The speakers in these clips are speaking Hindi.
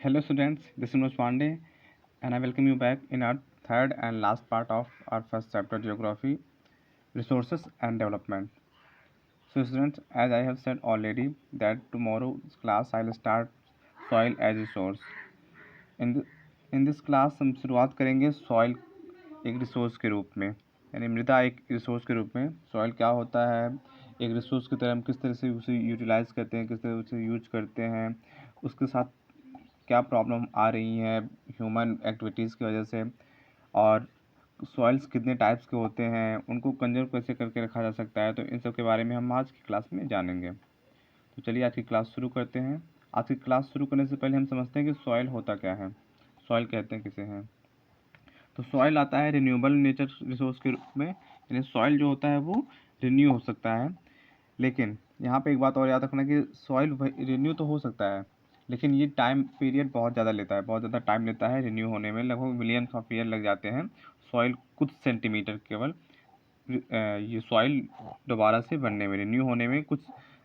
Hello students, this is Manoj Pandey and I welcome you back in our third and last part of our first chapter Geography, Resources and Development. So students, as I have said already that tomorrow's class I will start soil as resource. In the, in this class हम शुरुआत करेंगे soil एक रिसोर्स के रूप में, यानी मृदा एक रिसोर्स के रूप में सॉइल क्या होता है, एक रिसोर्स की तरह हम किस तरह से उसे यूटिलाइज़ करते हैं, किस तरह से यूज करते हैं, उसके साथ क्या प्रॉब्लम आ रही हैं ह्यूमन एक्टिविटीज़ की वजह से, और सॉइल्स कितने टाइप्स के होते हैं, उनको कंजर्व कैसे करके रखा जा सकता है। तो इन सब के बारे में हम आज की क्लास में जानेंगे। तो चलिए आज की क्लास शुरू करते हैं। आज की क्लास शुरू करने से पहले हम समझते हैं कि सॉइल होता क्या है, सॉइल कहते हैं किसे हैं। तो सॉइल आता है रिन्यूएबल नेचर रिसोर्स के रूप में, यानी सॉइल जो होता है वो रिन्यू हो सकता है। लेकिन यहाँ पे एक बात और याद रखना कि सॉइल रिन्यू तो हो सकता है, लेकिन ये टाइम पीरियड बहुत ज़्यादा लेता है, बहुत ज़्यादा टाइम लेता है रिन्यू होने में, लगभग मिलियंस ऑफ ईयर लग जाते हैं सॉइल कुछ सेंटीमीटर केवल ये सॉइल दोबारा से बनने में, रिन्यू होने में कुछ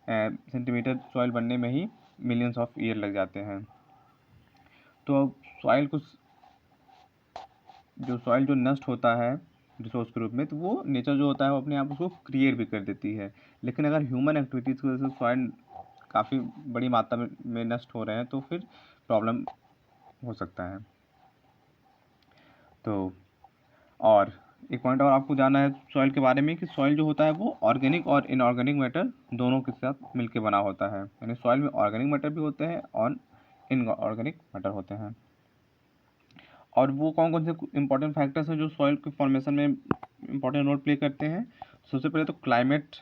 सेंटीमीटर सॉइल बनने में ही मिलियंस ऑफ ईयर लग जाते हैं। तो सॉइल कुछ जो सॉइल जो नष्ट होता है रिसोर्स के रूप में, तो वो नेचर जो होता है वो अपने आप उसको क्रिएट भी कर देती है। लेकिन अगर ह्यूमन एक्टिविटीज़ की वजह से सॉइल काफ़ी बड़ी मात्रा में नष्ट हो रहे हैं तो फिर प्रॉब्लम हो सकता है। तो और एक पॉइंट और आपको जानना है सॉइल के बारे में कि सॉइल जो होता है वो ऑर्गेनिक और इनऑर्गेनिक मैटर दोनों के साथ मिलकर बना होता है, यानी सॉइल में ऑर्गेनिक मैटर भी होते हैं और इनऑर्गेनिक मैटर होते हैं। और वो कौन कौन से इंपॉर्टेंट फैक्टर्स हैं जो सॉइल के फॉर्मेशन में इंपॉर्टेंट रोल प्ले करते हैं। सबसे पहले तो climate,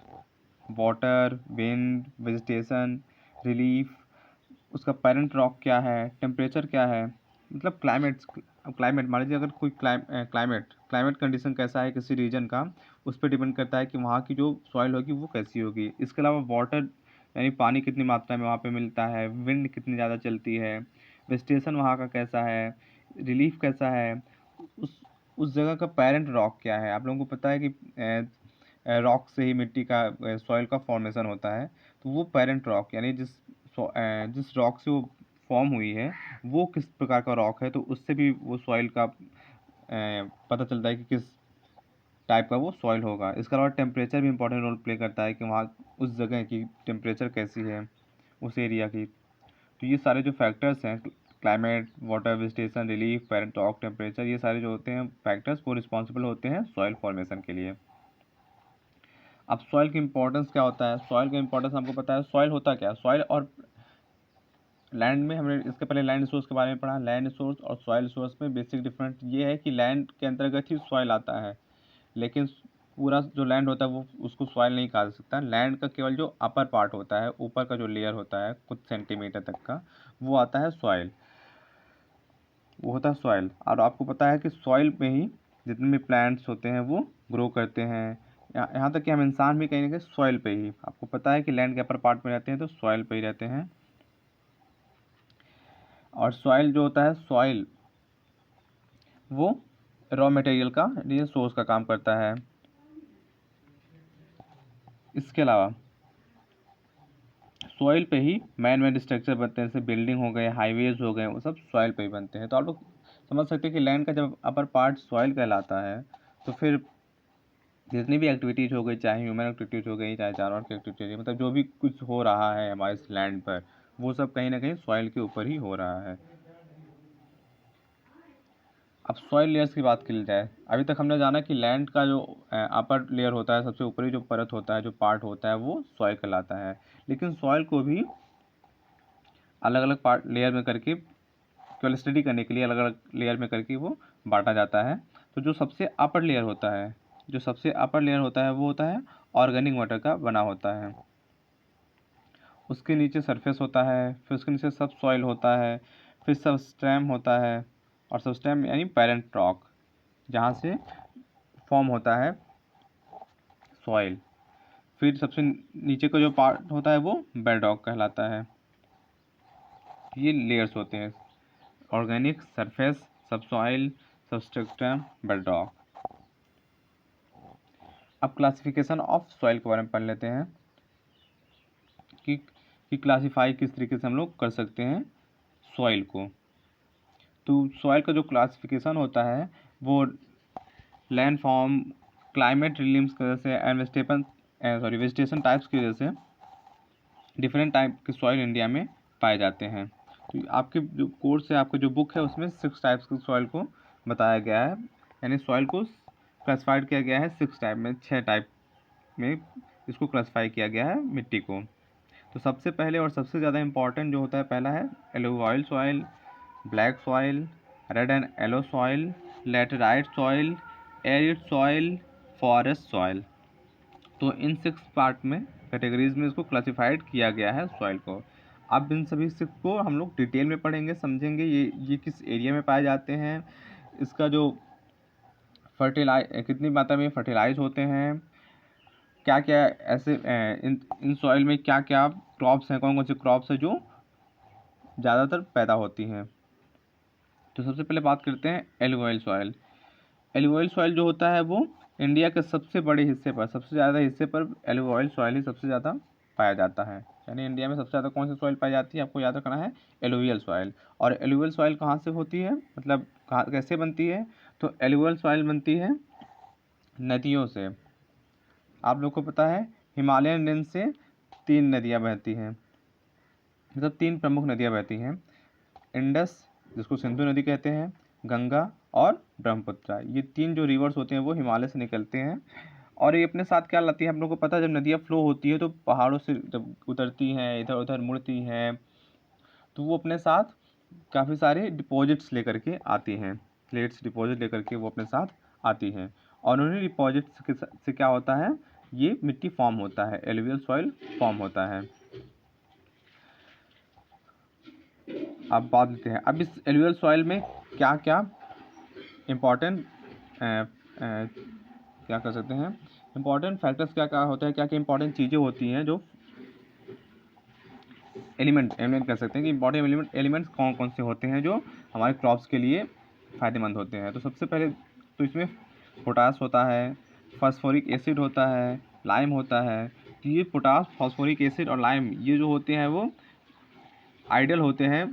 water, wind, vegetation, relief, उसका पेरेंट रॉक क्या है, टेम्परेचर क्या है, मतलब क्लाइमेट मान लीजिए अगर कोई क्लाइमेट कंडीशन कैसा है किसी रीजन का, उस पर डिपेंड करता है कि वहाँ की जो सॉइल होगी वो कैसी होगी। इसके अलावा वाटर यानी पानी कितनी मात्रा में वहाँ पे मिलता है, विंड कितनी ज़्यादा चलती है, वेजिटेशन वहाँ का कैसा है, रिलीफ कैसा है, उस जगह का पेरेंट रॉक क्या है। आप लोगों को पता है कि रॉक से ही मिट्टी का सॉइल का फॉर्मेशन होता है। तो वो पेरेंट रॉक यानी जिस रॉक से वो फॉर्म हुई है वो किस प्रकार का रॉक है, तो उससे भी वो सॉइल का पता चलता है कि किस टाइप का वो सॉइल होगा। इसके अलावा टेम्परेचर भी इंपॉर्टेंट रोल प्ले करता है कि वहाँ उस जगह की टेम्परेचर कैसी है, उस एरिया की। तो ये सारे जो फैक्टर्स हैं, climate, water, vegetation, relief, parent rock, temperature, ये सारे जो होते हैं फैक्टर्स वो रिस्पॉन्सिबल होते हैं सॉइल फॉर्मेशन के लिए। अब सॉइल की इंपॉर्टेंस क्या होता है, सॉइल का इंपॉर्टेंस आपको पता है। सॉइल होता क्या है, सॉइल और लैंड में हमने इसके पहले लैंड रिसोर्स के बारे में पढ़ा। लैंड रिसोर्स और सॉइल रिसोर्स में बेसिक डिफरेंस ये है कि लैंड के अंतर्गत ही सॉइल आता है, लेकिन पूरा जो लैंड होता है वो उसको सॉइल नहीं कहा जा सकता। लैंड का केवल जो अपर पार्ट होता है, ऊपर का जो लेयर होता है कुछ सेंटीमीटर तक का, वो आता है सॉइल, वो होता है सॉइल। और आपको पता है कि सॉइल में ही जितने भी प्लांट्स होते हैं वो ग्रो करते हैं। यहाँ तक कि हम इंसान भी कहीं ना कहीं सॉइल पे ही, आपको पता है कि लैंड के अपर पार्ट में रहते हैं तो सॉइल पे ही रहते हैं। और सॉइल जो होता है, सॉइल वो रॉ मटेरियल का सोर्स का काम करता है। इसके अलावा सॉइल पे ही मैन मेड स्ट्रक्चर बनते हैं, जैसे बिल्डिंग हो गए, हाईवेज हो गए, वो सब सॉइल पे ही बनते हैं। तो आप लोग समझ सकते हैं कि लैंड का जब अपर पार्ट सॉइल कहलाता है तो फिर जितनी भी एक्टिविटीज़ हो गई, चाहे ह्यूमन एक्टिविटीज़ हो गई, चाहे जानवर की एक्टिविटीज, मतलब जो भी कुछ हो रहा है हमारे इस लैंड पर, वो सब कहीं ना कहीं सॉइल के ऊपर ही हो रहा है। अब सॉइल लेयर्स की बात की जाए, अभी तक हमने जाना कि लैंड का जो अपर लेयर होता है, सबसे ऊपरी जो परत होता है, जो पार्ट होता है, वो सॉइल कहलाता है। लेकिन सॉइल को भी अलग अलग पार्ट लेयर में करके केवल स्टडी करने के लिए अलग अलग लेयर में करके वो बांटा जाता है। तो जो सबसे अपर लेयर होता है, जो सबसे अपर लेयर होता है वो होता है ऑर्गेनिक मैटर का बना होता है। उसके नीचे सरफेस होता है, फिर उसके नीचे सब सॉइल होता है, फिर सबस्ट्रेम होता है, और सबस्ट्रेम यानी पेरेंट रॉक, जहाँ से फॉर्म होता है सॉइल। फिर सबसे नीचे का जो पार्ट होता है वो बेड रॉक कहलाता है। ये लेयर्स होते हैं, ऑर्गेनिक, सरफेस, सब सॉइल, सबस्ट्रेटम, बेड रॉक। अब क्लासिफिकेशन ऑफ सॉइल के बारे में पढ़ लेते हैं कि क्लासीफाई किस तरीके से हम लोग कर सकते हैं सॉइल को। तो सॉइल का जो क्लासिफिकेशन होता है वो लैंड फॉर्म, क्लाइमेट रिलीम्स की वजह से एंड वेजिटेशन टाइप्स की वजह से डिफरेंट टाइप के सॉइल इंडिया में पाए जाते हैं। तो आपके जो कोर्स है, आपका जो बुक है, उसमें 6 टाइप्स के सॉइल को बताया गया है, यानी सॉइल को क्लासिफाइड किया गया है 6 टाइप में, 6 टाइप में इसको क्लासिफाई किया गया है मिट्टी को। तो सबसे पहले और सबसे ज़्यादा इम्पॉर्टेंट जो होता है, पहला है alluvial soil, black soil, red and yellow soil, laterite soil, arid soil, forest soil. तो इन 6 पार्ट में, कैटेगरीज में इसको क्लासिफाइड किया गया है सॉइल को। अब इन सभी 6 को हम लोग डिटेल में पढ़ेंगे, समझेंगे ये किस एरिया में पाए जाते हैं, इसका जो कितनी मात्रा में फर्टिलाइज होते हैं, क्या क्या ऐसे इन सॉइल में क्या क्या क्रॉप्स हैं, कौन कौन सी क्रॉप्स हैं जो ज़्यादातर पैदा होती हैं। तो सबसे पहले बात करते हैं एलुवियल सॉइल। एलुवियल सॉइल जो होता है वो इंडिया के सबसे बड़े हिस्से पर, सबसे ज़्यादा हिस्से पर एलुवियल सॉइल ही सबसे ज़्यादा पाया जाता है। यानी इंडिया में सबसे ज़्यादा कौन सी सॉइल पाई जाती है, आपको याद रखना है एलुवियल सॉइल। और एलुवियल सॉइल कहाँ से होती है, मतलब कहाँ कैसे बनती है, तो एलुवियल सॉइल बनती है नदियों से। आप लोग को पता है हिमालयन रेंज से 3 नदियाँ बहती हैं, मतलब 3 प्रमुख नदियाँ बहती हैं, इंडस जिसको सिंधु नदी कहते हैं, गंगा और ब्रह्मपुत्र। ये 3 जो रिवर्स होते हैं वो हिमालय से निकलते हैं। और ये अपने साथ क्या लाती है, हम लोग को पता है जब नदियाँ फ्लो होती है तो पहाड़ों से जब उतरती हैं, इधर उधर मुड़ती हैं, तो वो अपने साथ काफ़ी सारे डिपॉजिट्स लेकर के आती हैं, प्लेट्स डिपॉजिट लेकर के वो अपने साथ आती हैं। और उन्हीं डिपॉजिट्स से क्या होता है, ये मिट्टी फॉर्म होता है, एलुवियल सॉइल फॉर्म होता है। अब बात लेते हैं, अब इस एलुवियल सॉइल में क्या क्या इम्पॉर्टेंट क्या कर सकते हैं, इम्पॉर्टेंट फैक्टर्स क्या क्या होता है, क्या क्या इंपॉर्टेंट चीज़ें होती हैं जो एलिमेंट कर सकते हैं कि इंपॉर्टेंट एलिमेंट्स कौन कौन से होते हैं जो हमारे क्रॉप्स के लिए फ़ायदेमंद होते हैं। तो सबसे पहले तो इसमें पोटास होता है, फास्फोरिक एसिड होता है, लाइम होता है। तो ये पोटास, फास्फोरिक एसिड और लाइम ये जो होते हैं वो आइडियल होते हैं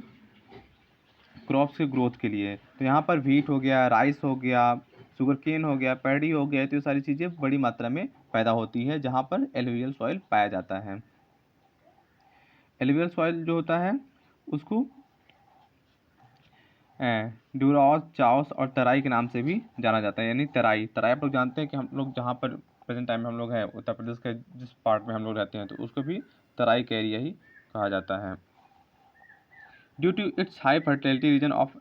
क्रॉप्स के ग्रोथ के लिए। तो यहाँ पर व्हीट हो गया, राइस हो गया, शुगर केन हो गया, पैडी हो गया, तो ये सारी चीज़ें बड़ी मात्रा में पैदा होती है जहाँ पर एलुवियल सॉइल पाया जाता है। एलुवियल सॉइल जो होता है उसको ड्यूरास, चाओस और तराई के नाम से भी जाना जाता है। यानी तराई आप लोग जानते हैं कि हम लोग जहाँ पर प्रेजेंट टाइम में हम लोग हैं, उत्तर प्रदेश के जिस पार्ट में हम लोग रहते हैं, तो उसको भी तराई का एरिया ही कहा जाता है। Due to its high fertility region of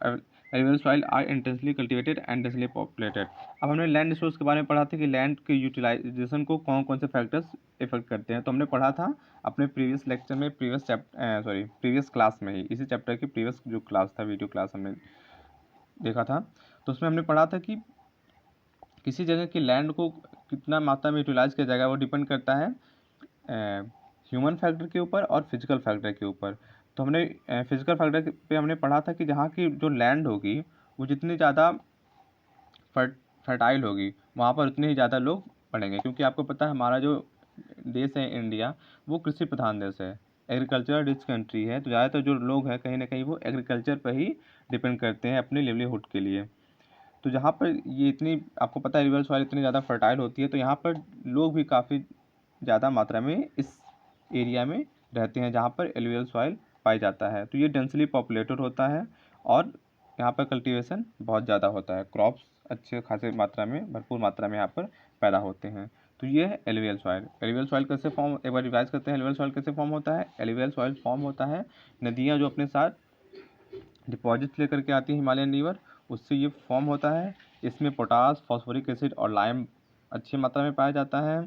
alluvial soil are intensely cultivated and densely populated. अब हमने लैंड रिसोर्स के बारे में पढ़ा था कि लैंड के यूटिलाइजेशन को कौन कौन से फैक्टर्स इफेक्ट करते हैं। तो हमने पढ़ा था अपने प्रीवियस लेक्चर में, प्रीवियस क्लास में ही, इसी चैप्टर की प्रीवियस जो क्लास था, वीडियो क्लास हमने देखा था। तो उसमें हमने पढ़ा था कि किसी जगह की लैंड को कितना मात्रा में यूटिलाइज किया जाएगा वो डिपेंड करता है ह्यूमन फैक्टर के ऊपर और फिजिकल फैक्टर के ऊपर। तो हमने फिजिकल फैक्टर पे हमने पढ़ा था कि जहाँ की जो लैंड होगी वो जितनी ज़्यादा फर्टाइल होगी वहाँ पर उतने ही ज़्यादा लोग पढ़ेंगे, क्योंकि आपको पता है हमारा जो देश है इंडिया वो कृषि प्रधान देश है, एग्रीकल्चर रिच कंट्री है। तो ज़्यादातर जो लोग हैं कहीं ना कहीं वो एग्रीकल्चर पर ही डिपेंड करते हैं अपने लिवलीहुड के लिए। तो जहाँ पर ये इतनी, आपको पता है एलुवियल सॉइल इतनी ज़्यादा फर्टाइल होती है, तो यहाँ पर लोग भी काफ़ी ज़्यादा मात्रा में इस एरिया में रहते हैं जहाँ पर एलुवियल सॉइल पाई जाता है। तो ये डेंसली पॉपुलेटेड होता है और यहाँ पर कल्टीवेशन बहुत ज़्यादा होता है, क्रॉप्स अच्छे खासे मात्रा में, भरपूर मात्रा में यहाँ पर पैदा होते हैं। तो ये है एलुवियल सॉइल। एलुवियल सॉइल कैसे फॉर्म, एक बार रिवाइज करते हैं, एलुवियल सॉइल कैसे फॉर्म होता है। एलुवियल सॉइल फॉर्म होता है नदियाँ जो अपने साथ डिपॉजिट लेकर के आती है हिमालयन रिवर, उससे ये फॉर्म होता है। इसमें पोटास, फॉस्फोरिक एसिड और लाइम अच्छी मात्रा में पाया जाता है।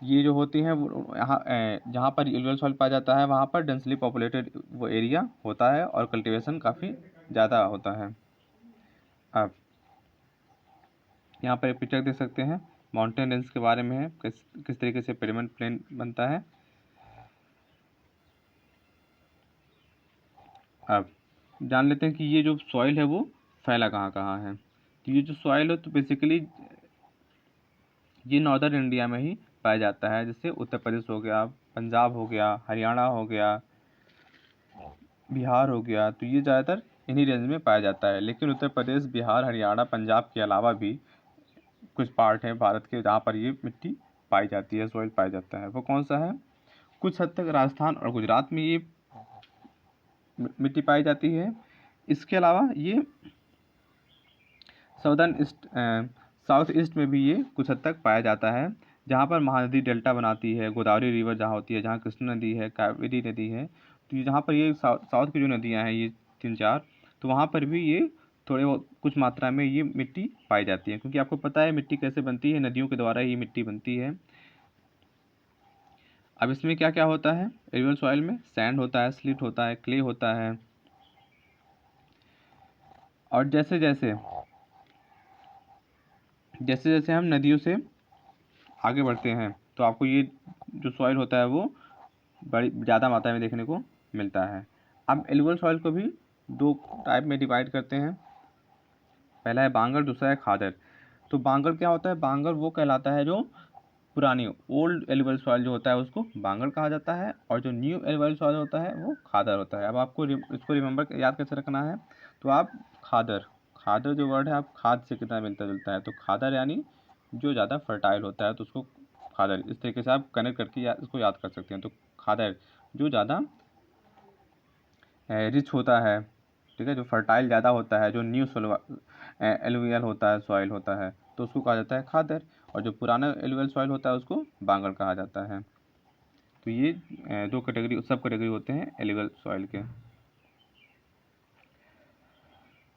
ये जो होती हैं वो यहाँ जहाँ पर एलुवियल सॉइल पाया जाता है वहाँ पर डेंसली पॉपुलेटेड वो एरिया होता है और कल्टीवेशन काफ़ी ज़्यादा होता है। अब यहाँ पर एक पिक्चर देख सकते हैं, माउंटेन रेंज के बारे में है, किस तरीके से पिरामिड प्लेन बनता है। अब जान लेते हैं कि ये जो सॉइल है वो फैला कहाँ कहाँ है। तो ये जो सॉइल है तो बेसिकली ये नॉर्दर्न इंडिया में ही पाया जाता है, जैसे उत्तर प्रदेश हो गया, पंजाब हो गया, हरियाणा हो गया, बिहार हो गया। तो ये ज़्यादातर इन्हीं रेंज में पाया जाता है। लेकिन उत्तर प्रदेश, बिहार, हरियाणा, पंजाब के अलावा भी कुछ पार्ट हैं भारत के जहाँ पर ये मिट्टी पाई जाती है, सॉइल पाया जाता है। वो कौन सा है? कुछ हद तक राजस्थान और गुजरात में ये मिट्टी पाई जाती है। इसके अलावा ये साउथ ईस्ट में भी ये कुछ हद तक पाया जाता है, जहाँ पर महानदी डेल्टा बनाती है, गोदावरी रिवर जहाँ होती है, जहाँ कृष्ण नदी है, कावेरी नदी है, तो जहाँ पर ये साउथ की जो नदियाँ हैं ये 3-4, तो वहाँ पर भी ये थोड़े बहुत कुछ मात्रा में ये मिट्टी पाई जाती है। क्योंकि आपको पता है मिट्टी कैसे बनती है, नदियों के द्वारा ये मिट्टी बनती है। अब इसमें क्या क्या होता है? एल्यूवियल सॉइल में सैंड होता है, स्लिट होता है, क्ले होता है। और जैसे जैसे हम नदियों से आगे बढ़ते हैं तो आपको ये जो सॉइल होता है वो बड़ी ज़्यादा मात्रा में देखने को मिलता है। अब एल्यूवियल सॉइल को भी 2 टाइप में डिवाइड करते हैं। पहला है बांगर, दूसरा है खादर। तो बांगर क्या होता है? बांगर वो कहलाता है जो पुरानी ओल्ड एल्यूवियल सॉइल जो होता है उसको बांगर कहा जाता है, और जो न्यू एल्यूवियल सॉइल होता है वो खादर होता है। अब आपको इसको रिमेंबर याद कैसे रखना है? तो आप खादर जो वर्ड है, आप खाद से कितना मिलता जुलता है, तो खादर यानी जो ज़्यादा फर्टाइल होता है, तो उसको खादर इस तरीके से आप कनेक्ट करके इसको याद कर सकते हैं। तो खादर जो ज़्यादा रिच होता है, ठीक है, जो फर्टाइल ज़्यादा होता है, जो न्यू एलुवियल होता है, सॉइल होता है, तो उसको कहा जाता है खादर। और जो पुराना एलुवियल सॉइल होता है उसको बांगर कहा जाता है। तो ये 2 कैटेगरी सब कैटेगरी होते हैं एलुवियल सॉइल के।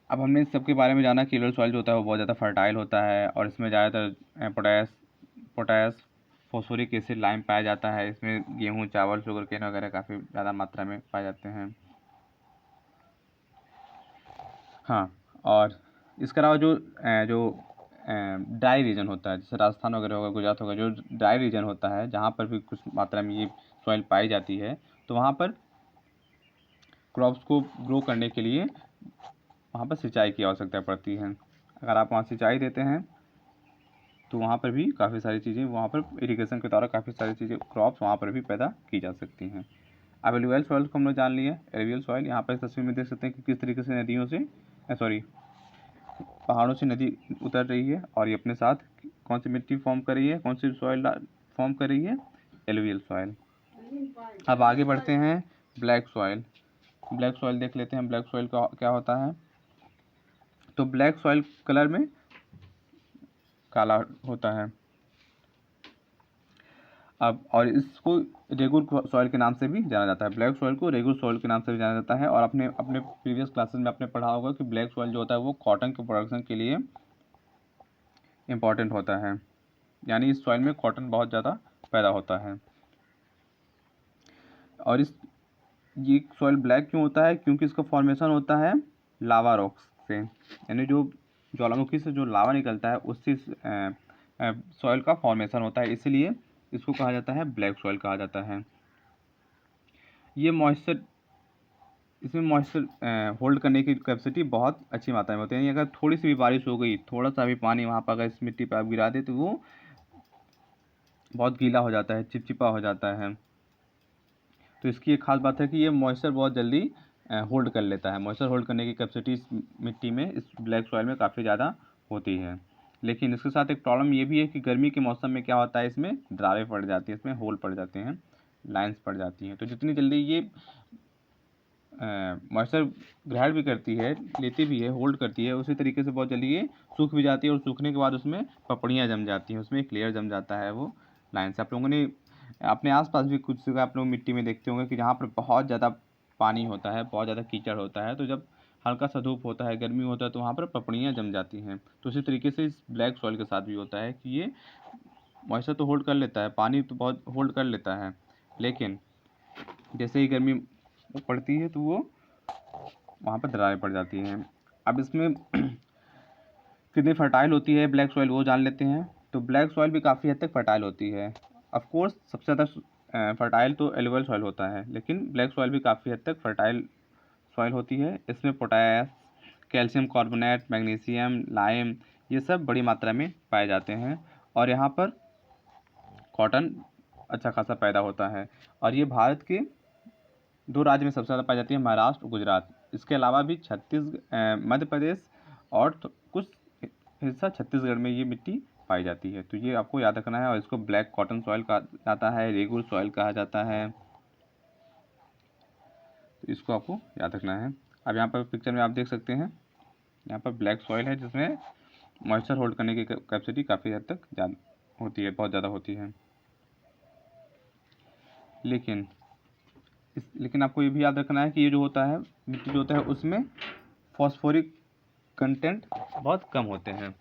अब हमने इस सब के बारे में जाना कि एलुवियल सॉइल जो होता है वो बहुत ज़्यादा फर्टाइल होता है, और इसमें ज़्यादातर पोटास फॉस्फोरिक एसिड, लाइम पाया जाता है। इसमें गेहूँ, चावल, शुगर केन वगैरह काफ़ी ज़्यादा मात्रा में पाए जाते हैं। हाँ, और इसके अलावा जो ड्राई रीजन होता है, जैसे राजस्थान वगैरह होगा, गुजरात होगा, जो ड्राई रीजन होता है जहाँ पर भी कुछ मात्रा में ये सॉइल पाई जाती है, तो वहाँ पर क्रॉप्स को ग्रो करने के लिए वहाँ पर सिंचाई की आवश्यकता पड़ती है। अगर आप वहाँ सिंचाई देते हैं तो वहाँ पर भी काफ़ी सारी चीज़ें, वहाँ पर इरिगेशन के द्वारा काफ़ी सारी चीज़ें, क्रॉप्स वहाँ पर भी पैदा की जा सकती हैं। अब एलुवियल सॉइल को हम लोग जान लिए। एलुवियल सॉइल यहाँ पर इस तस्वीर में देख सकते हैं कि किस तरीके से नदियों से पहाड़ों से नदी उतर रही है, और ये अपने साथ कौन सी मिट्टी फॉर्म कर रही है, कौन सी सॉइल फॉर्म कर रही है? Alluvial soil. अब आगे बढ़ते हैं ब्लैक सॉइल। ब्लैक सॉइल देख लेते हैं, ब्लैक सॉइल का क्या होता है। तो ब्लैक सॉइल कलर में काला होता है। अब और इसको रेगुर सॉइल के नाम से भी जाना जाता है। ब्लैक सॉइल को रेगुर सॉइल के नाम से भी जाना जाता है। और अपने अपने प्रीवियस क्लासेस में आपने पढ़ा होगा कि ब्लैक सॉइल जो होता है वो कॉटन के प्रोडक्शन के लिए इम्पॉर्टेंट होता है, यानी इस सॉइल में कॉटन बहुत ज़्यादा पैदा होता है। और ये सॉइल ब्लैक क्यों होता है? क्योंकि इसका फॉर्मेशन होता है लावा रॉक्स से, यानी जो ज्वालामुखी से जो लावा निकलता है उससे सॉइल का फॉर्मेशन होता है, इसलिए इसको कहा जाता है ब्लैक सॉइल कहा जाता है। ये इसमें मॉइस्चर होल्ड करने की कैपेसिटी बहुत अच्छी मात्रा में होती है। यानी अगर थोड़ी सी भी बारिश हो गई, थोड़ा सा भी पानी वहाँ पर अगर इस मिट्टी पर आप गिरा दे तो वो बहुत गीला हो जाता है, चिपचिपा हो जाता है। तो इसकी एक खास बात है कि ये मॉइस्चर बहुत जल्दी होल्ड कर लेता है। मॉइस्चर होल्ड करने की कैपेसिटी इस मिट्टी में, इस ब्लैक सॉइल में काफ़ी ज़्यादा होती है। लेकिन इसके साथ एक प्रॉब्लम ये भी है कि गर्मी के मौसम में क्या होता है, इसमें दरारें पड़ जाती हैं, इसमें होल पड़ जाते हैं, लाइंस पड़ जाती हैं। तो जितनी जल्दी ये मॉइस्चर ग्रहण भी करती है, लेती भी है, होल्ड करती है, उसी तरीके से बहुत जल्दी ये सूख भी जाती है, और सूखने के बाद उसमें पपड़ियाँ जम जाती हैं, उसमें एक लेयर जम जाता है वो लाइन से। आप लोगों ने अपने आसपास भी कुछ जगह आप लोग मिट्टी में देखते होंगे कि जहाँ पर बहुत ज़्यादा पानी होता है, बहुत ज़्यादा कीचड़ होता है, तो जब हल्का सा धूप होता है, गर्मी होता है, तो वहाँ पर पपड़ियाँ जम जाती हैं। तो उसी तरीके से इस ब्लैक सॉइल के साथ भी होता है कि ये मॉइस्चर तो होल्ड कर लेता है, पानी तो बहुत होल्ड कर लेता है, लेकिन जैसे ही गर्मी पड़ती है तो वो वहाँ पर दरारें पड़ जाती हैं। अब इसमें कितनी फर्टाइल होती है ब्लैक सॉइल वो जान लेते हैं। तो ब्लैक सॉइल भी काफ़ी हद तक फर्टाइल होती है। ऑफ कोर्स सबसे ज़्यादा फर्टाइल तो एलुवियल सॉइल होता है, लेकिन ब्लैक सॉइल भी काफ़ी हद तक फर्टाइल सॉइल होती है। इसमें potash, calcium carbonate, magnesium, lime ये सब बड़ी मात्रा में पाए जाते हैं, और यहाँ पर कॉटन अच्छा खासा पैदा होता है। और ये भारत के दो राज्य में सबसे ज़्यादा पाई जाती है, महाराष्ट्र और गुजरात। इसके अलावा भी मध्य प्रदेश और कुछ हिस्सा छत्तीसगढ़ में ये मिट्टी पाई जाती है। तो ये आपको याद रखना है, और इसको ब्लैक कॉटन सॉइल कहा जाता है, रेगुर सॉइल कहा जाता है। तो इसको आपको याद रखना है। अब यहाँ पर पिक्चर में आप देख सकते हैं, यहाँ पर ब्लैक सॉइल है जिसमें मॉइस्चर होल्ड करने की कैपेसिटी काफ़ी हद तक ज़्यादा होती है, बहुत ज़्यादा होती है। लेकिन आपको ये भी याद रखना है कि ये जो होता है, मिट्टी जो होता है उसमें फॉस्फोरिक कंटेंट बहुत कम होते हैं।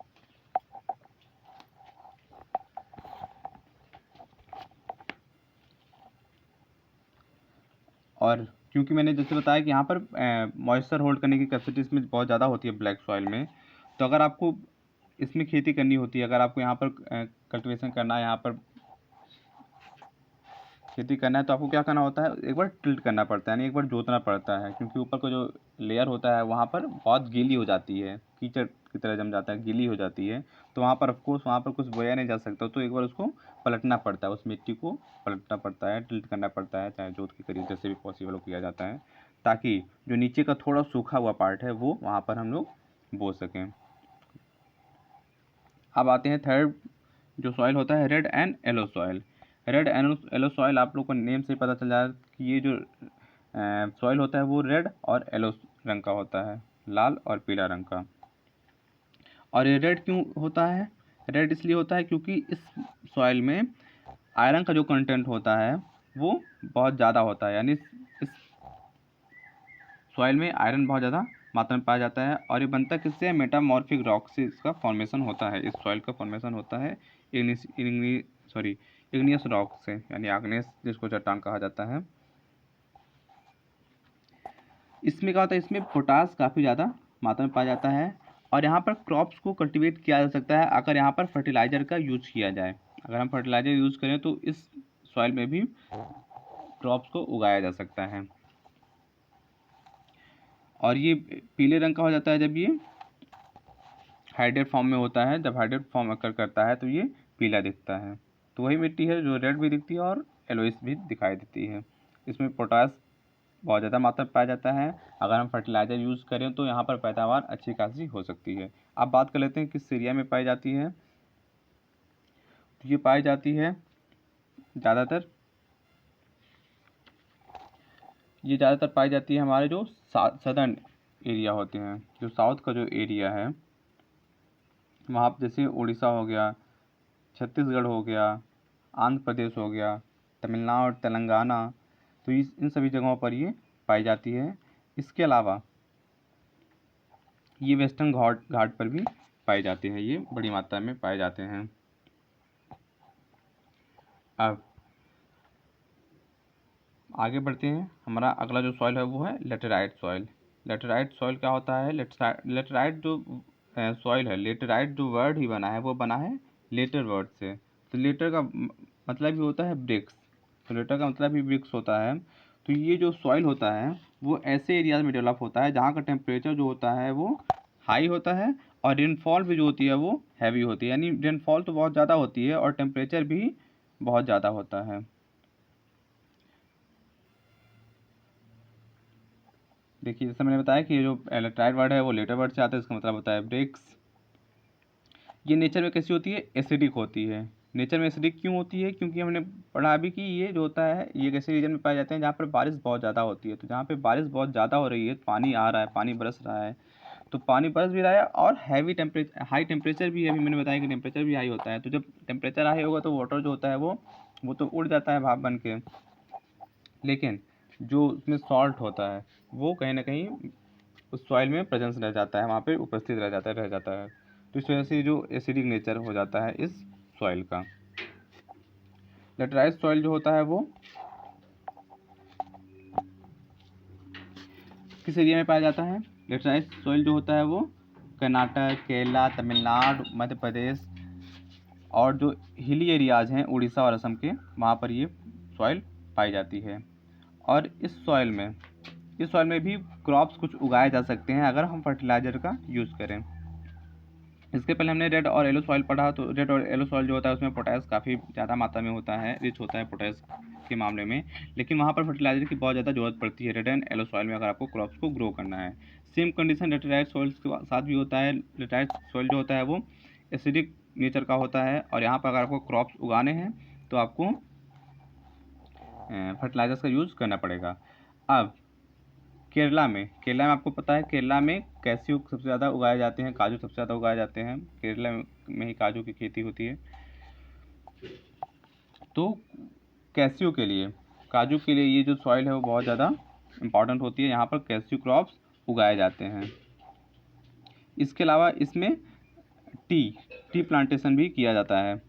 और क्योंकि मैंने जैसे बताया कि यहाँ पर मॉइस्चर होल्ड करने की कैपेसिटी इसमें बहुत ज़्यादा होती है ब्लैक सॉइल में, तो अगर आपको इसमें खेती करनी होती है, अगर आपको यहाँ पर कल्टीवेशन करना है, यहाँ पर खेती करना है, तो आपको क्या करना होता है, एक बार टिल्ट करना पड़ता है, यानी एक बार जोतना पड़ता है, क्योंकि ऊपर का जो लेयर होता है वहाँ पर बहुत गीली हो जाती है, कीचड़ की तरह जम जाता है, गीली हो जाती है। तो वहाँ पर ऑफकोर्स वहाँ पर कुछ बोया नहीं जा सकता, तो एक बार उसको पलटना पड़ता है, उस मिट्टी को पलटना पड़ता है, टिल्ट करना पड़ता है, चाहे जोत के करीब जैसे भी पॉसिबल हो किया जाता है, ताकि जो नीचे का थोड़ा सूखा हुआ पार्ट है वो वहाँ पर हम लोग बो सकें। अब आते हैं थर्ड जो सॉइल होता है, red and yellow soil. Red and yellow soil आप लोग को नेम से पता चल जाए कि ये जो सॉइल होता है वो रेड और येलो रंग का होता है, लाल और पीला रंग का। और ये रेड क्यों होता है? रेड इसलिए होता है क्योंकि इस सॉइल में आयरन का जो कंटेंट होता है वो बहुत ज़्यादा होता है, यानी इस सॉइल में आयरन बहुत ज़्यादा मात्रा में पाया जाता है। और ये बनता किससे? मेटामॉर्फिक रॉक से इसका फॉर्मेशन होता है, इस सॉइल का फॉर्मेशन होता है इग्नियस रॉक से, यानी आग्नेय जिसको चट्टान कहा जाता है। इसमें क्या होता है, इसमें पोटास काफ़ी ज़्यादा मात्रा में पाया जाता है। और यहाँ पर क्रॉप्स को कल्टीवेट किया जा सकता है अगर यहाँ पर फर्टिलाइज़र का यूज़ किया जाए। अगर हम फर्टिलाइज़र यूज़ करें तो इस सॉइल में भी क्रॉप्स को उगाया जा सकता है। और ये पीले रंग का हो जाता है जब ये हाइड्रेट फॉर्म में होता है, जब हाइड्रेट फॉर्म अकर करता है तो ये पीला दिखता है। तो वही मिट्टी है जो रेड भी दिखती है और येलोइश भी दिखाई देती है। इसमें पोटास बहुत ज़्यादा मात्रा में पाया जाता है। अगर हम फर्टिलाइज़र यूज़ करें तो यहाँ पर पैदावार अच्छी खासी हो सकती है। अब बात कर लेते हैं किस एरिया में पाई जाती है। तो ये पाई जाती है ज़्यादातर पाई जाती है हमारे जो सदर्न एरिया होते हैं, जो साउथ का जो एरिया है वहाँ जैसे उड़ीसा हो गया, छत्तीसगढ़ हो गया, आंध्र प्रदेश हो गया, तमिलनाडु, तेलंगाना, तो इन सभी जगहों पर ये पाई जाती है। इसके अलावा ये वेस्टर्न घाट पर भी पाए जाते हैं, ये बड़ी मात्रा में पाए जाते हैं। अब आगे बढ़ते हैं। हमारा अगला जो सॉइल है वो है लेटेराइट सॉइल। लेटेराइट सॉइल क्या होता है? लेटेराइट जो सॉइल है, लेटेराइट जो वर्ड ही बना है वो बना है लेटर वर्ड से। तो लेटर का मतलब भी होता है ब्रिक्स, तो लेटर का मतलब भी ब्रिक्स होता है। तो ये जो सॉइल होता है वो ऐसे एरियाज में डेवलप होता है जहाँ का टेम्परेचर जो होता है वो हाई होता है, और रेनफॉल भी जो होती है वो हैवी होती है, यानी रेनफॉल तो बहुत ज़्यादा होती है और टेम्परेचर भी बहुत ज़्यादा होता है। देखिए जैसे मैंने बताया कि ये जो लेटेराइट वर्ड है वो लेटर वर्ड से आता है, इसका मतलब होता है ब्रिक्स। ये नेचर में कैसी होती है? एसिडिक होती है। नेचर में एसिडिक क्यों होती है? क्योंकि हमने पढ़ा अभी कि ये जो होता है ये ऐसे रीजन में पाए जाते हैं जहाँ पर बारिश बहुत ज़्यादा होती है। तो जहाँ पे बारिश बहुत ज़्यादा हो रही है, पानी आ रहा है, पानी बरस रहा है, तो पानी बरस भी रहा है और हाई टेम्परेचर भी है। अभी मैंने बताया कि टेम्परेचर भी हाई होता है, तो जब टेम्परेचर हाई होगा तो वाटर जो होता है वो तो उड़ जाता है भाप बन के, लेकिन जो उसमें सॉल्ट होता है वो कहीं ना कहीं उस सॉइल में प्रेजेंस रह जाता है, वहाँ पे उपस्थित रह जाता है। तो इस वजह से जो एसिडिक नेचर हो जाता है इस सॉइल का। लेटराइट सॉइल जो होता है वो किस एरिया में पाया जाता है? लेटराइट सॉइल जो होता है वो कर्नाटक, केरला, तमिलनाडु, मध्य प्रदेश और जो हिली एरियाज़ हैं उड़ीसा और असम के, वहाँ पर ये सॉइल पाई जाती है। और इस सॉइल में भी क्रॉप्स कुछ उगाए जा सकते हैं अगर हम फर्टिलाइज़र का यूज़ करें। इसके पहले हमने रेड और येलो सॉइल पढ़ा, तो रेड और येलो सॉइल जो होता है उसमें पोटास काफ़ी ज़्यादा मात्रा में होता है, रिच होता है पोटास के मामले में, लेकिन वहाँ पर फर्टिलाइजर की बहुत ज़्यादा ज़रूरत पड़ती है रेड एंड येलो सॉइल में अगर आपको क्रॉप्स को ग्रो करना है। सेम कंडीशन लेटेराइट सॉइल्स के साथ भी होता है। लेटेराइट सॉइल जो होता है वो एसिडिक नेचर का होता है, और यहाँ पर अगर आपको क्रॉप्स उगाने हैं तो आपको फर्टिलाइजर्स का यूज़ करना पड़ेगा। अब केरला में आपको पता है केरला में कैस्यू सबसे ज़्यादा उगाए जाते हैं, काजू सबसे ज़्यादा उगाए जाते हैं। केरला में ही काजू की खेती होती है। तो कैस्यू के लिए, काजू के लिए ये जो सॉइल है वो बहुत ज़्यादा इम्पॉर्टेंट होती है। यहाँ पर कैस्यू क्रॉप्स उगाए जाते हैं। इसके अलावा इसमें टी प्लांटेशन भी किया जाता है।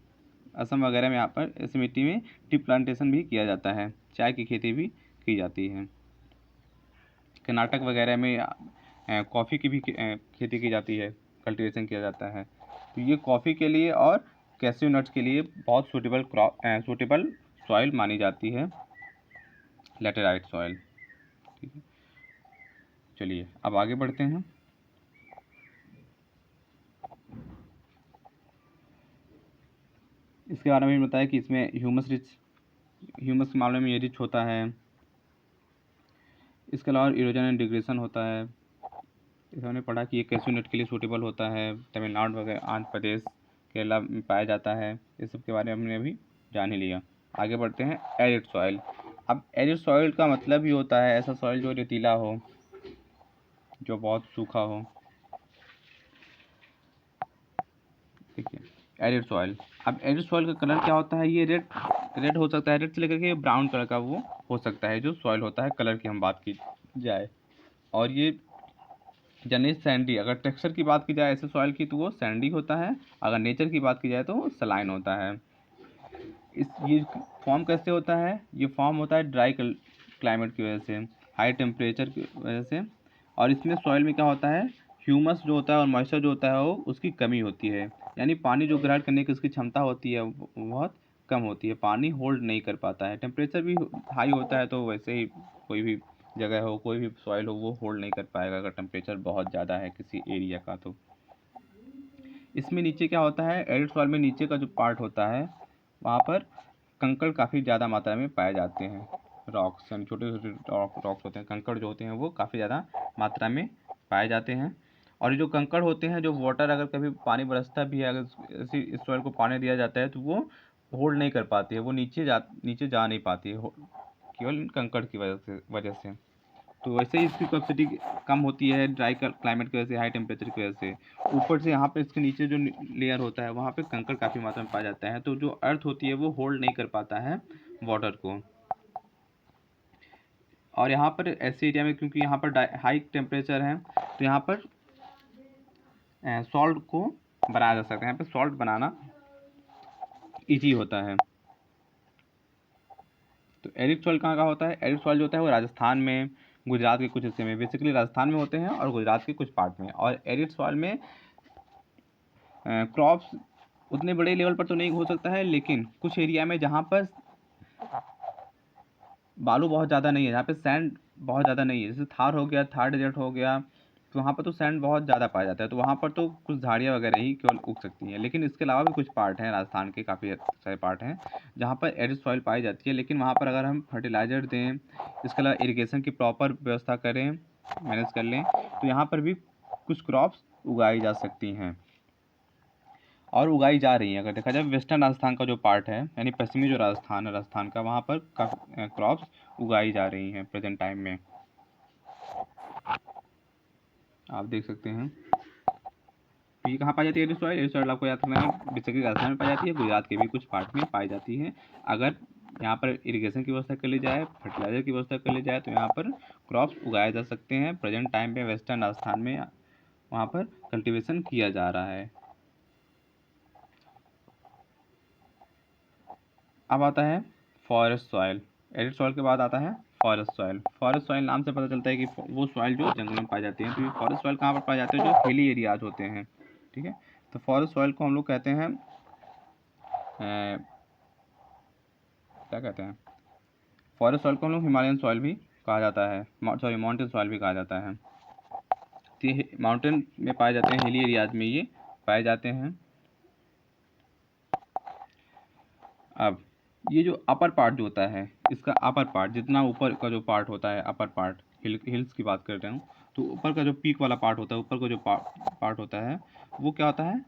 असम वगैरह में यहाँ पर इस मिट्टी में टी प्लांटेशन भी किया जाता है। चाय की खेती भी की जाती है। कर्नाटक वगैरह में कॉफ़ी की भी खेती की जाती है, कल्टीवेशन किया जाता है। तो ये कॉफ़ी के लिए और कैस्यू नट्स के लिए बहुत सूटेबल सॉइल मानी जाती है, लेटेराइट सॉइल। ठीक है, चलिए अब आगे बढ़ते हैं। इसके बारे में भी बताया कि इसमें ह्यूमस के मामले में ये रिच होता है। इसके अलावा इरोजन एंड डिग्रेशन होता है। इसमें हमने पढ़ा कि ये कैस्यू नट के लिए सूटेबल होता है, तमिलनाडु वगैरह, आंध्र प्रदेश, केरला में पाया जाता है। इस सब के बारे में हमने अभी जान ही लिया। आगे बढ़ते हैं एरिड सॉइल। अब एरिड सॉइल का मतलब ही होता है ऐसा सॉइल जो रेतीला हो, जो बहुत सूखा हो। ठीक है, एरिड सॉइल। अब एरिड सॉइल का कलर क्या होता है? ये रेड हो सकता है, रेड से लेकर के ब्राउन कलर का वो हो सकता है जो सॉइल होता है। कलर की हम बात की जाए, और ये जनरली सैंडी, अगर टेक्सचर की बात की जाए ऐसे सॉइल की तो वो सैंडी होता है। अगर नेचर की बात की जाए तो वो सलाइन होता है। ये फॉर्म कैसे होता है? ये फॉर्म होता है ड्राई क्लाइमेट की वजह से, हाई टेम्परेचर की वजह से। और इसमें सॉइल में क्या होता है, ह्यूमस जो होता है और मॉइस्चर जो होता है वो उसकी कमी होती है। यानी पानी जो ग्रहण करने की उसकी क्षमता होती है वो बहुत कम होती है, पानी होल्ड नहीं कर पाता है। टेम्परेचर भी हाई होता है तो वैसे ही कोई भी जगह हो, कोई भी सॉइल हो, वो होल्ड नहीं कर पाएगा अगर टेम्परेचर बहुत ज़्यादा है किसी एरिया का। तो इसमें नीचे क्या होता है, एरिड सॉइल में नीचे का जो पार्ट होता है वहाँ पर कंकड़ काफ़ी ज़्यादा मात्रा में पाए जाते हैं। रॉक्स, यानी छोटे छोटे रॉक्स होते हैं, कंकड़ जो होते हैं वो काफ़ी ज़्यादा मात्रा में पाए जाते हैं। और ये जो कंकड़ होते हैं, जो वाटर अगर कभी पानी बरसता भी है, अगर इस सॉइल को पानी दिया जाता है तो वो होल्ड नहीं कर पाती है, वो नीचे जा नहीं पाती है, केवल कंकड़ की वजह से। तो वैसे ही इसकी कैपेसिटी कम होती है ड्राई क्लाइमेट की वजह से, हाई टेम्परेचर की वजह से। ऊपर से यहाँ पे इसके नीचे जो लेयर होता है वहाँ पे कंकड़ काफ़ी मात्रा में पाया जाता है, तो जो अर्थ होती है वो होल्ड नहीं कर पाता है वाटर को। और यहाँ पर ऐसे एरिया में, क्योंकि यहाँ पर हाई टेम्परेचर है, तो यहाँ पर सॉल्ट को बनाया जा सकता है। यहाँ पर सॉल्ट बनाना ईजी होता है। तो एरिड सॉइल कहाँ का होता है? एरिड सॉइल जो होता है वो राजस्थान में, गुजरात के कुछ हिस्से में, बेसिकली राजस्थान में होते हैं और गुजरात के कुछ पार्ट में। और एरिड सॉइल में क्रॉप्स उतने बड़े लेवल पर तो नहीं हो सकता है, लेकिन कुछ एरिया में जहाँ पर बालू बहुत ज़्यादा नहीं है, जहाँ पे सैंड बहुत ज़्यादा नहीं है, जैसे थार हो गया, थार डेजर्ट हो गया, तो वहाँ पर तो सैंड बहुत ज़्यादा पाया जाता है, तो वहाँ पर तो कुछ झाड़ियाँ वगैरह ही केवल उग सकती हैं। लेकिन इसके अलावा भी कुछ पार्ट हैं, राजस्थान के काफ़ी सारे पार्ट हैं जहाँ पर एरिड सॉइल पाई जाती है। लेकिन वहाँ पर अगर हम फर्टिलाइज़र दें, इसके अलावा इरिगेशन की प्रॉपर व्यवस्था करें, मैनेज कर लें, तो यहाँ पर भी कुछ क्रॉप्स उगाई जा सकती हैं और उगाई जा रही हैं। अगर देखा जाए वेस्टर्न राजस्थान का जो पार्ट है, यानी पश्चिमी जो राजस्थान है, राजस्थान का, वहाँ पर काफ़ी क्रॉप्स उगाई जा रही हैं प्रेजेंट टाइम में। आप देख सकते हैं। तो ये कहाँ पाई जाती है एरिड सॉइल? एरिड सॉइल आपको याद रखना है, बेसिकली राजस्थान में पाई जाती है, गुजरात के भी कुछ पार्ट में पाई जाती है। अगर यहाँ पर इरिगेशन की व्यवस्था कर ली जाए, फर्टिलाइजर की व्यवस्था कर ली जाए, तो यहाँ पर क्रॉप्स उगाए जा सकते हैं। प्रेजेंट टाइम पे वेस्टर्न राजस्थान में वहाँ पर कल्टीवेशन किया जा रहा है। अब आता है फॉरेस्ट सॉइल। एरिड सॉइल के बाद आता है फॉरेस्ट सॉइल। फॉरेस्ट सॉइल नाम से पता चलता है कि वो सॉइल जो जंगल में पाई जाती है। तो ये फॉरेस्ट सॉइल कहाँ पर पाए जाते हैं? जो हिली एरियाज होते हैं। ठीक है, तो फॉरेस्ट सॉइल को हम लोग कहते हैं क्या कहते हैं, फॉरेस्ट सॉइल को हम लोग हिमालयन सॉइल भी कहा जाता है, सॉरी माउंटेन सॉइल भी कहा जाता है। तो ये माउंटेन में पाए जाते हैं, हिली एरियाज में ये पाए जाते हैं। अब ये जो अपर पार्ट जो होता है, इसका अपर पार्ट, जितना ऊपर का जो पार्ट होता है, अपर पार्ट, हिल्स की बात कर रहा हूँ, तो ऊपर का जो पीक वाला पार्ट होता है, ऊपर का जो पार्ट होता है, वो क्या होता है,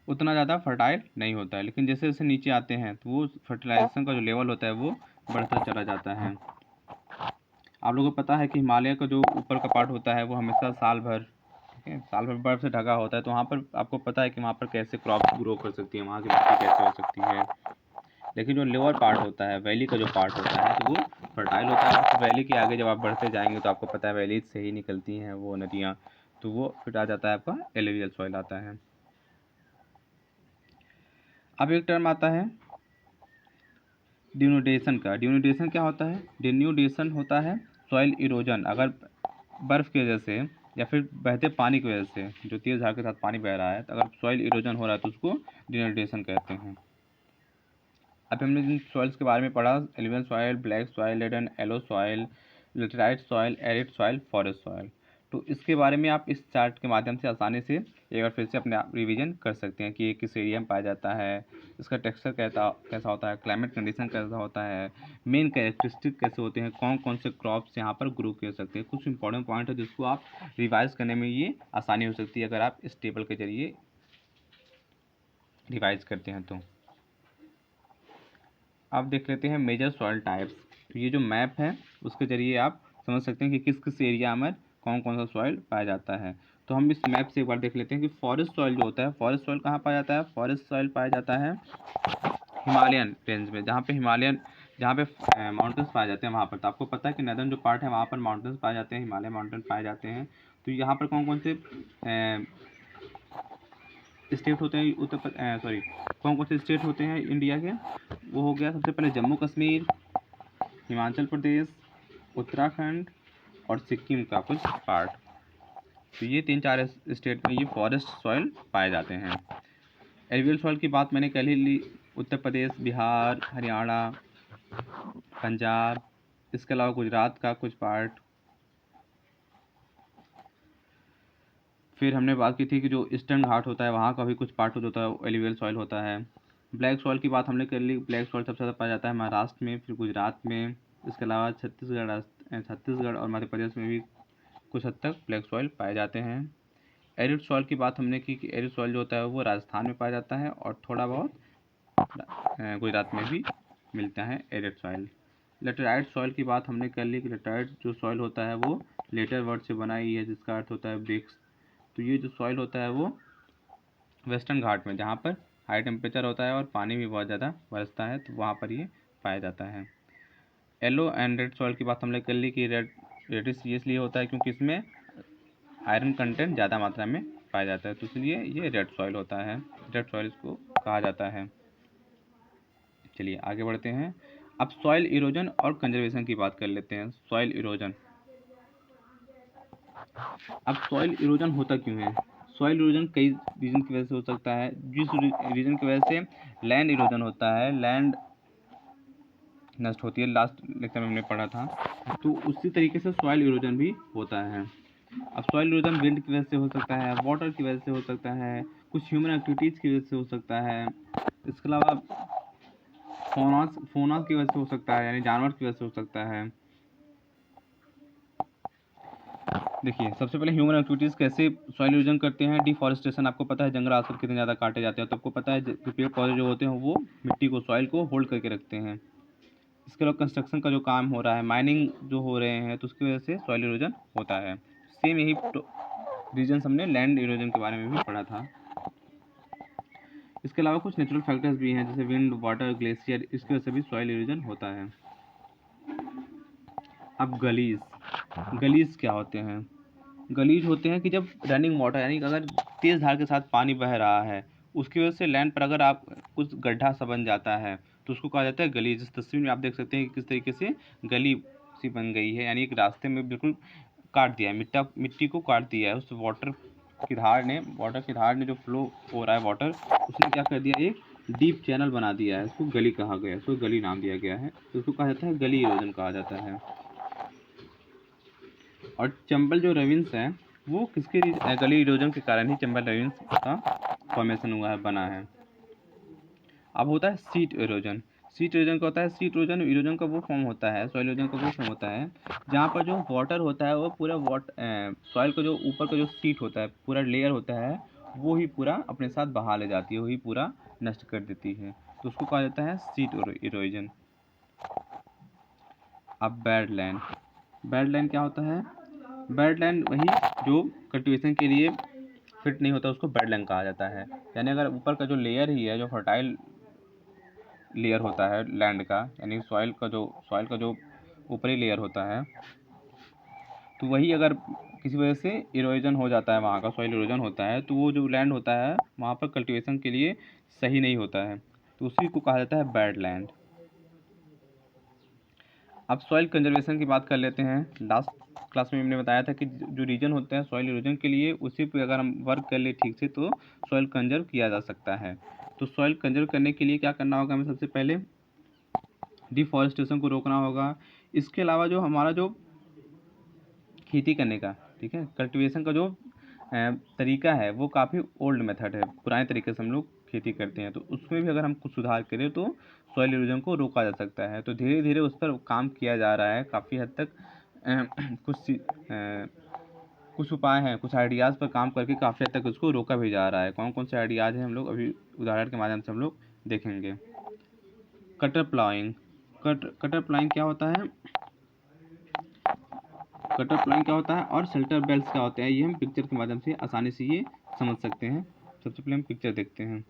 उतना ज़्यादा फर्टाइल नहीं होता है। लेकिन जैसे जैसे नीचे आते हैं तो वो फर्टिलाइजेशन का जो लेवल होता है वो बढ़ता चला जाता है। आप लोगों को पता है कि हिमालय का जो ऊपर का पार्ट होता है वो हमेशा साल भर, ठीक है, साल भर बर्फ़ से ढका होता है। तो वहाँ पर आपको पता है कि वहाँ पर कैसे क्रॉप ग्रो कर सकती है, वहाँ की मिट्टी कैसे हो सकती है। लेकिन जो लोअर पार्ट होता है, वैली का जो पार्ट होता है, तो वो फर्टाइल होता है। और वैली के आगे जब आप बढ़ते जाएंगे तो आपको पता है वैली से ही निकलती हैं वो नदियाँ, तो वो फिर आ जाता है आपका एलुवियल सॉइल आता है। अब एक टर्म आता है डिनुडेशन का। डिनुडेशन क्या होता है? डिनुडेशन होता है सॉइल इरोजन। अगर बर्फ़ की वजह से या फिर बहते पानी की वजह से, जो तेज़ धार के साथ पानी बह रहा है, तो अगर सॉइल इरोजन हो रहा है तो उसको डिनुडेशन कहते हैं। अब हमने जिन सॉइल्स के बारे में पढ़ा, alluvial soil, black soil, red and yellow soil, laterite soil, arid soil, forest soil, तो इसके बारे में आप इस चार्ट के माध्यम से आसानी से एक बार फिर से अपने आप रिवीजन कर सकते हैं कि ये किस एरिया में पाया जाता है, इसका टेक्सचर कैसा होता है, क्लाइमेट कंडीशन कैसा होता है, मेन कैरेक्टरिस्टिक कैसे होते हैं, कौन कौन से क्रॉप्स यहाँ पर ग्रो कर सकते हैं। कुछ इंपॉर्टेंट पॉइंट है जिसको आप रिवाइज करने में ये आसानी हो सकती है अगर आप इस टेबल के जरिए रिवाइज करते हैं। तो आप देख लेते हैं मेजर सॉइल टाइप्स। तो ये जो मैप है उसके ज़रिए आप समझ सकते हैं कि किस किस एरिया में कौन कौन सा सॉइल पाया जाता है। तो हम इस मैप से एक बार देख लेते हैं कि फॉरेस्ट सॉइल जो होता है, फॉरेस्ट सॉइल कहाँ पाया जाता है? फॉरेस्ट सॉइल पाया जाता है हिमालयन रेंज में, जहाँ पे माउंटेन्स पाए जाते हैं वहाँ पर। तो आपको पता है कि नदर्न जो पार्ट है वहाँ पर माउंटेन्स पाए जाते हैं, हिमालय माउंटेन पाए जाते हैं। तो यहाँ पर कौन कौन से स्टेट होते हैं कौन कौन से स्टेट होते हैं इंडिया के? वो हो गया सबसे पहले जम्मू कश्मीर, हिमाचल प्रदेश, उत्तराखंड और सिक्किम का कुछ पार्ट। तो ये 3-4 स्टेट में ये फॉरेस्ट सॉइल पाए जाते हैं। एलुवियल सॉइल की बात मैंने कल ही ली, उत्तर प्रदेश, बिहार, हरियाणा, पंजाब, इसके अलावा गुजरात का कुछ पार्ट। फिर हमने बात की थी कि जो ईस्टर्न घाट होता है वहाँ का भी कुछ पार्ट होता है एलुवियल सॉइल होता है। ब्लैक सॉइल की बात हमने कर ली, ब्लैक सॉइल सबसे ज़्यादा पाया जाता है महाराष्ट्र में, फिर गुजरात में, इसके अलावा छत्तीसगढ़ और मध्य प्रदेश में भी कुछ हद तक ब्लैक सॉइल पाए जाते हैं। एरिड सॉइल की बात हमने की कि एरिड सॉइल जो होता है वो राजस्थान में पाया जाता है और थोड़ा बहुत गुजरात में भी मिलता है एरिड सॉइल। लेटराइट सॉइल की बात हमने कर ली कि लेटराइट जो सॉइल होता है वो लेटर वर्ड से बना ही है जिसका अर्थ होता है ब्रिक्स। तो ये जो सॉइल होता है वो वेस्टर्न घाट में, जहाँ पर हाई टेम्परेचर होता है और पानी भी बहुत ज़्यादा बरसता है, तो वहाँ पर ये पाया जाता है। येलो एंड रेड सॉइल की बात हमने कर ली कि रेडिश इसलिए होता है क्योंकि इसमें आयरन कंटेंट ज़्यादा मात्रा में पाया जाता है, तो इसलिए ये रेड सॉइल होता है, रेड सॉइल इसको कहा जाता है। चलिए आगे बढ़ते हैं। अब सॉइल इरोजन और कंजर्वेशन की बात कर लेते हैं। सॉइल इरोजन, अब सॉइल इरोजन होता क्यों है? सॉइल इरोजन कई रीजन की वजह से हो सकता है। जिस रीजन की वजह से लैंड इरोजन होता है, लैंड नष्ट होती है, लास्ट लेक्चर में हमने पढ़ा था, तो उसी तरीके से सॉइल इरोजन भी होता है। अब सॉइल इरोजन विंड की वजह से हो सकता है, वाटर की वजह से हो सकता है, कुछ ह्यूमन एक्टिविटीज़ की वजह से हो सकता है, इसके अलावा फोनास की वजह से हो सकता है, यानी जानवर की वजह से हो सकता है। देखिए सबसे पहले ह्यूमन एक्टिविटीज़ कैसे सॉइल इरोजन करते हैं। डिफॉरेस्टेशन, आपको पता है जंगल आजकल कितने ज़्यादा काटे जाते हैं, तो आपको पता है कि पेड़ पौधे जो होते हैं वो मिट्टी को, सॉइल को होल्ड करके रखते हैं। इसके अलावा कंस्ट्रक्शन का जो काम हो रहा है, माइनिंग जो हो रहे हैं, तो उसकी वजह से सॉइल इरोजन होता है। सेम यही रीजन हमने लैंड इरोजन के बारे में भी पढ़ा था। इसके अलावा कुछ नेचुरल फैक्टर्स भी हैं जैसे विंड, वाटर, ग्लेशियर, इसकी वजह से भी सॉइल इरोजन होता है। अब गलीज क्या होते हैं? गलीज होते हैं कि जब रनिंग वाटर, यानी अगर तेज़ धार के साथ पानी बह रहा है उसकी वजह से लैंड पर अगर आप कुछ गड्ढा सा बन जाता है तो उसको कहा जाता है गलीज। इस तस्वीर में आप देख सकते हैं कि किस तरीके से गली सी बन गई है, यानी एक रास्ते में बिल्कुल काट दिया है, मिट्टी को काट दिया है। उस वाटर की धार ने जो फ्लो हो रहा है वाटर, उसने क्या कर दिया, एक डीप चैनल बना दिया है, उसको गली कहा गया है, उसको गली नाम दिया गया है, तो उसको कहा जाता है गली इरोजन कहा जाता है। और चंबल जो रेविन्स हैं वो किसके गली इरोजन के कारण ही चंबल रेविन्स का फॉर्मेशन हुआ है, बना है। अब होता है सीट इरोजन। सीट इरोजन क्या होता है? सीट इरोजन इरोजन का वो फॉर्म होता है, सॉइल इरोजन का वो फॉर्म होता है जहाँ पर जो वाटर होता है वो पूरा सॉइल का जो ऊपर का जो सीट होता है, पूरा लेयर होता है, वो ही पूरा अपने साथ बहा ले जाती है, वही पूरा नष्ट कर देती है, तो उसको कहा जाता है सीट इरोजन। अब बैडलैंड क्या होता है? बैडलैंड वही जो कल्टीवेशन के लिए फिट नहीं होता, उसको बैडलैंड कहा जाता है। यानी अगर ऊपर का जो लेयर ही है, जो फर्टाइल लेयर होता है लैंड का, यानी सॉइल का जो ऊपरी लेयर होता है, तो वही अगर किसी वजह से इरोजन हो जाता है, वहाँ का सॉइल इरोजन होता है, तो वो जो लैंड होता है वहाँ पर कल्टीवेशन के लिए सही नहीं होता है, तो उसी को कहा जाता है बैड लैंड। अब सॉइल कंजर्वेशन की बात कर लेते हैं। लास्ट क्लास में हमने बताया था कि जो रीजन होते हैं सॉइल इरोजन के लिए, उसी पे अगर हम वर्क कर ले ठीक से तो सॉइल कंजर्व किया जा सकता है। तो सॉइल कंजर्व करने के लिए क्या करना होगा? हमें सबसे पहले डिफॉरेस्टेशन को रोकना होगा। इसके अलावा जो हमारा जो खेती करने का, ठीक है, कल्टीवेशन का जो तरीका है वो काफ़ी ओल्ड मेथड है, पुराने तरीके से हम लोग खेती करते हैं, तो उसमें भी अगर हम कुछ सुधार करें तो सॉइल इरोजन को रोका जा सकता है। तो धीरे धीरे उस पर काम किया जा रहा है काफ़ी हद तक। कुछ उपाय हैं, कुछ आइडियाज़ पर काम करके काफ़ी हद तक उसको रोका भी जा रहा है। कौन कौन से आइडियाज़ हैं हम लोग अभी उदाहरण के माध्यम से हम लोग देखेंगे। कटर प्लाइंग। कटर प्लाइंग क्या होता है? कटर प्लाइंग क्या होता है और शेल्टर बेल्ट क्या होते हैं, ये हम पिक्चर के माध्यम से आसानी से ये समझ सकते हैं। सबसे पहले हम पिक्चर देखते हैं।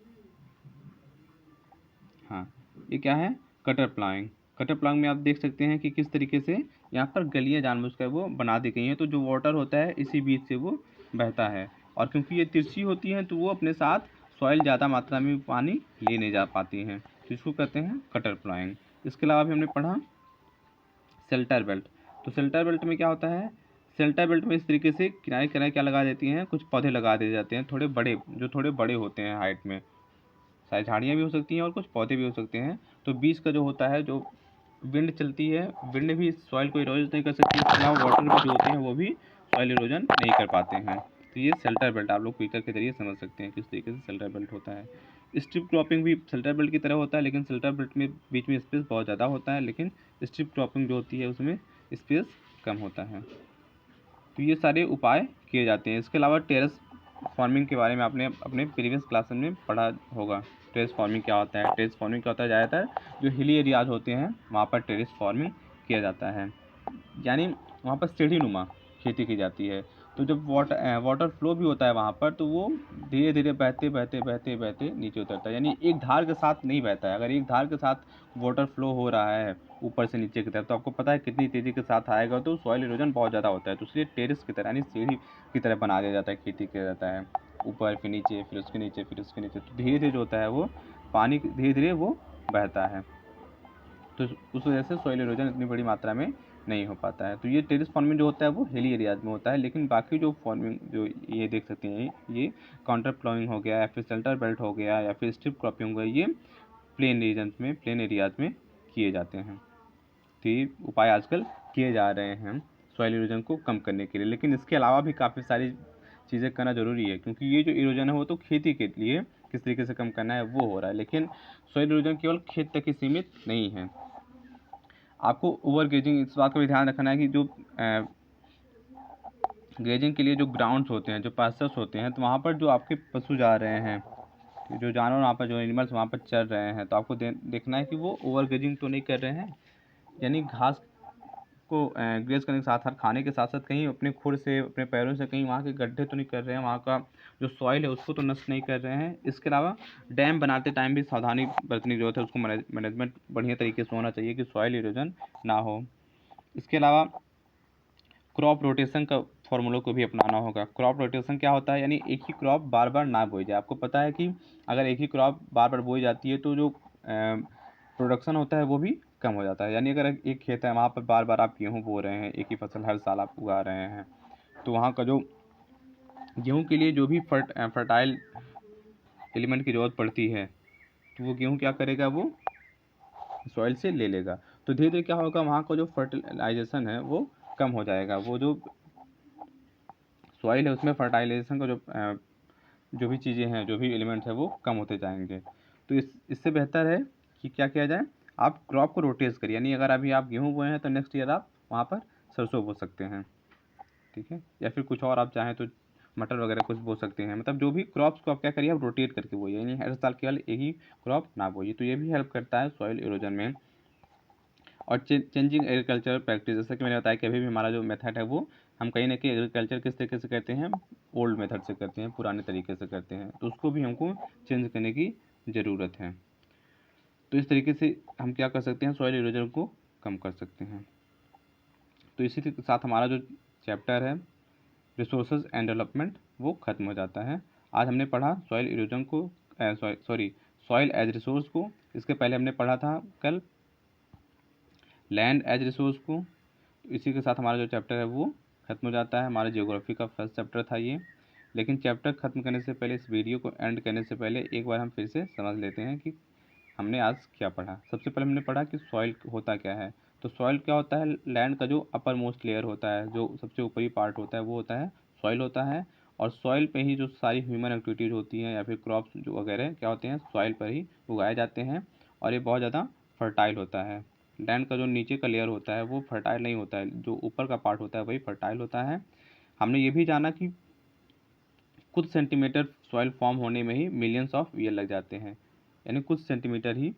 हाँ, ये क्या है? कटर प्लाइंग। कटर प्लाइंग में आप देख सकते हैं कि किस तरीके से यहाँ पर गलियाँ जानबूझकर वो बना दी गई हैं, तो जो वाटर होता है इसी बीच से वो बहता है, और क्योंकि ये तिरछी होती हैं तो वो अपने साथ सॉइल ज़्यादा मात्रा में पानी ले नहीं जा पाती हैं, तो इसको कहते हैं कटर प्लाइंग। इसके अलावा भी हमने पढ़ा शेल्टर बेल्ट। तो शेल्टर बेल्ट में क्या होता है? शेल्टर बेल्ट में इस तरीके से किनारे किनारे क्या लगा देती हैं, कुछ पौधे लगा दिए जाते हैं, थोड़े बड़े होते हैं हाइट में, शायद झाड़ियाँ भी हो सकती हैं और कुछ पौधे भी हो सकते हैं। तो बीच का जो होता है, जो विंड चलती है, विंड भी सॉइल को इरोज नहीं कर सकती, इसके अलावा वाटर भी जो होते हैं वो भी सॉइल इरोजन नहीं कर पाते हैं। तो ये शेल्टर बेल्ट आप लोग पिक्चर के जरिए समझ सकते हैं किस तरीके से शेल्टर बेल्ट होता है। स्ट्रिप क्रॉपिंग भी शेल्टर बेल्ट की तरह होता है, लेकिन शेल्टर बेल्ट में बीच में स्पेस बहुत ज़्यादा होता है, लेकिन स्ट्रिप क्रॉपिंग जो होती है उसमें स्पेस कम होता है। तो ये सारे उपाय किए जाते हैं। इसके अलावा टेरेस फार्मिंग के बारे में आपने अपने प्रीवियस क्लास में पढ़ा होगा। टेरेस फार्मिंग क्या होता है? टेरेस फार्मिंग क्या होता है? ज़्यादातर जो हिली एरियाज होते हैं वहाँ पर टेरेस फार्मिंग किया जाता है, यानी वहाँ पर सीढ़ी नुमा खेती की जाती है। तो जब वाटर फ्लो भी होता है वहाँ पर, तो वो धीरे धीरे बहते बहते बहते बहते नीचे उतरता है, यानी एक धार के साथ नहीं बहता है। अगर एक धार के साथ वाटर फ्लो हो रहा है ऊपर से नीचे की तरफ, तो आपको पता है कितनी तेज़ी के साथ आएगा, तो सॉइल इरोजन बहुत ज़्यादा होता है। तो इसलिए टेरेस की तरह यानी सीढ़ी की तरह बना दिया जाता है, खेती किया जाता है, ऊपर फिर नीचे, फिर उसके नीचे, फिर उसके नीचे, तो धीरे धीरे जो होता है वो पानी धीरे धीरे वो बहता है। तो उस वजह से सॉइल इरोजन इतनी बड़ी मात्रा में नहीं हो पाता है। तो ये टेरेस फार्मिंग जो होता है वो हिली एरियाज में होता है, लेकिन बाकी जो फार्मिंग जो ये देख सकते हैं, ये काउंटर प्लॉइंग हो गया, या फिर शेल्टर बेल्ट हो गया, या फिर स्ट्रिप क्रॉपिंग हो गया, ये प्लेन रीजन में, प्लेन एरियाज में किए जाते हैं। तो ये उपाय आजकल किए जा रहे हैं सॉइल इरोजन को कम करने के लिए, लेकिन इसके अलावा भी काफ़ी सारी चीज़ें करना ज़रूरी है, क्योंकि ये जो इरोजन है वो तो खेती के लिए किस तरीके से कम करना है वो हो रहा है, लेकिन सॉइल इरोजन केवल खेत तक ही सीमित नहीं है। आपको ओवर ग्रेजिंग, इस बात का भी ध्यान रखना है कि जो ग्रेजिंग के लिए जो ग्राउंड्स होते हैं, जो पास्चर्स होते हैं, तो वहाँ पर जो आपके पशु जा रहे हैं, जो जानवर वहाँ पर, जो एनिमल्स वहाँ पर चल रहे हैं, तो आपको देखना है कि वो ओवर ग्रेजिंग तो नहीं कर रहे हैं, यानी घास को ग्रेज करने के साथ साथ, खाने के साथ साथ कहीं अपने खुर से, अपने पैरों से कहीं वहाँ के गड्ढे तो नहीं कर रहे हैं, वहाँ का जो सॉइल है उसको तो नष्ट नहीं कर रहे हैं। इसके अलावा डैम बनाते टाइम भी सावधानी बरतने की जरूरत है, उसको मैनेजमेंट बढ़िया तरीके से होना चाहिए कि सॉइल इरोजन ना हो। इसके अलावा क्रॉप रोटेशन का फॉर्मूलों को भी अपनाना होगा। क्रॉप रोटेशन क्या होता है? यानी एक ही क्रॉप बार बार ना बोई जाए। आपको पता है कि अगर एक ही क्रॉप बार बार बोई जाती है तो जो प्रोडक्शन होता है वो भी कम हो जाता है। यानी अगर एक खेत है, वहाँ पर बार बार आप गेहूँ बो रहे हैं, एक ही फसल हर साल आप उगा रहे हैं, तो वहाँ का जो गेहूँ के लिए जो भी फर्टाइल एलिमेंट की ज़रूरत पड़ती है, तो वो गेहूँ क्या करेगा, वो सॉइल से ले लेगा। तो धीरे धीरे क्या होगा, वहाँ का जो फर्टिलाइजेशन है वो कम हो जाएगा, वो जो सॉइल है उसमें फर्टाइलाइजेशन का जो भी चीज़ें हैं, जो भी एलिमेंट्स हैं, वो कम होते जाएंगे। तो इससे बेहतर है कि क्या किया जाए, आप क्रॉप को रोटेट करिए, यानी अगर अभी आप गेहूँ बोए हैं तो नेक्स्ट ईयर आप वहाँ पर सरसों बो सकते हैं, ठीक है, या फिर कुछ और आप चाहें तो मटर वगैरह कुछ बो सकते हैं। मतलब जो भी क्रॉप्स को आप क्या करिए, आप रोटेट करके बोइए, यानी हर साल केवल एक ही क्रॉप ना बोइए। तो ये भी हेल्प करता है सॉइल इरोजन में। और चेंजिंग एग्रीकल्चर प्रैक्टिस, जैसा कि मैंने बताया कि अभी भी हमारा जो मेथड है वो हम कहीं ना कहीं एग्रीकल्चर किस तरीके से करते हैं, ओल्ड मेथड से करते हैं, पुराने तरीके से करते हैं, तो उसको भी हमको चेंज करने की ज़रूरत है। तो इस तरीके से हम क्या कर सकते हैं, सॉइल इरोजन को कम कर सकते हैं। तो इसी के साथ हमारा जो चैप्टर है रिसोर्सेज एंड डेवलपमेंट वो ख़त्म हो जाता है। आज हमने पढ़ा सॉइल इरोजन को, सॉइल एज रिसोर्स को। इसके पहले हमने पढ़ा था कल लैंड एज रिसोर्स को। इसी के साथ हमारा जो चैप्टर है वो ख़त्म हो जाता है। हमारा जियोग्राफी का फर्स्ट चैप्टर था ये। लेकिन चैप्टर ख़त्म करने से पहले, इस वीडियो को एंड करने से पहले एक बार हम फिर से समझ लेते हैं कि हमने आज क्या पढ़ा। सबसे पहले हमने पढ़ा कि सॉइल होता क्या है। तो सॉइल क्या होता है, लैंड का जो अपर मोस्ट लेयर होता है, जो सबसे ऊपरी पार्ट होता है वो होता है सॉइल होता है। और सॉइल पे ही जो सारी ह्यूमन एक्टिविटीज़ होती हैं या फिर क्रॉप्स जो वगैरह क्या होते हैं सॉइल पर ही उगाए जाते हैं। और ये बहुत ज़्यादा फर्टाइल होता है। लैंड का जो नीचे का लेयर होता है वो फर्टाइल नहीं होता है, जो ऊपर का पार्ट होता है वही फर्टाइल होता है। हमने ये भी जाना कि कुछ सेंटीमीटर सॉइल फॉर्म होने में ही मिलियंस ऑफ ईयर लग जाते हैं, यानी कुछ सेंटीमीटर ही